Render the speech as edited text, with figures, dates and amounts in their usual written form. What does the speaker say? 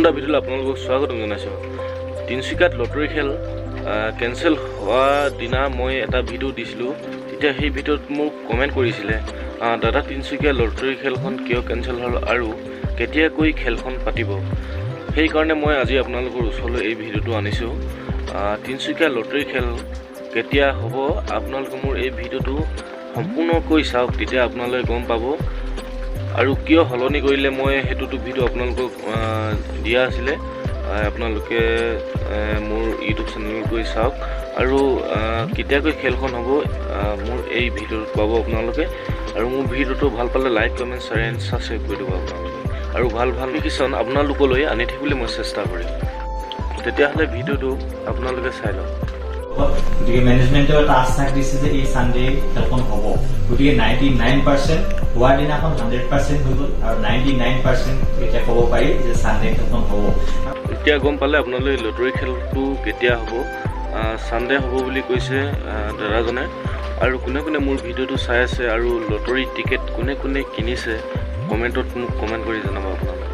নতুন এটা ভিডিঅ'লৈ আপোনালোকক স্বাগতম জনাইছোঁ। তিনিচুকীয়াত লটাৰী খেল কেঞ্চেল হোৱা দিনা মই এটা ভিডিঅ' দিছিলোঁ। তেতিয়া সেই ভিডিঅ'ত মোক কমেণ্ট কৰিছিলে, দাদা তিনিচুকীয়া লটাৰী খেলখন কিয় কেঞ্চেল হ'ল আৰু কেতিয়াকৈ খেলখন পাতিব। সেইকাৰণে মই আজি আপোনালোকৰ ওচৰলৈ এই ভিডিঅ'টো আনিছোঁ। তিনিচুকীয়া লটাৰী খেল কেতিয়া হ'ব আপোনালোকে মোৰ এই ভিডিঅ'টো সম্পূৰ্ণকৈ চাওক, তেতিয়া আপোনালোকে গম পাব। আৰু কিয় সলনি কৰিলে মই সেইটোতো ভিডিঅ' আপোনালোকক দিয়া আছিলে। আপোনালোকে মোৰ ইউটিউব চেনেলত গৈ চাওক আৰু কেতিয়াকৈ খেলখন হ'ব মোৰ এই ভিডিঅ'ত পাব আপোনালোকে। আৰু মোৰ ভিডিঅ'টো ভাল পালে like comment share and subscribe কৰি দিব আপোনালোকে। আৰু ভাল নোটিফিকেশ্যন আপোনালোকলৈ আনি থাকিবলৈ মই চেষ্টা কৰিম। তেতিয়াহ'লে ভিডিঅ'টো আপোনালোকে চাই লওক। গতিকে মেনেজমেণ্টে এটা আশ্বাস দিছে যে এই ছানডে খেলখন হ'ব। গতিকে 99% হোৱাৰ দিনাখন 100% হৈ গ'ল আৰু 99% এতিয়া ক'ব পাৰি যে ছানডে খেলখন হ'ব। এতিয়া গম পালে আপোনালোকে লটাৰী খেলটো কেতিয়া হ'ব। ছানডে হ'ব বুলি কৈছে দাদাজনে। আৰু কোনে কোনে মোৰ ভিডিঅ'টো চাই আছে আৰু লটাৰী টিকেট কোনে কোনে কিনিছে কমেণ্টত মোক কমেণ্ট কৰি জনাব আপোনালোকে।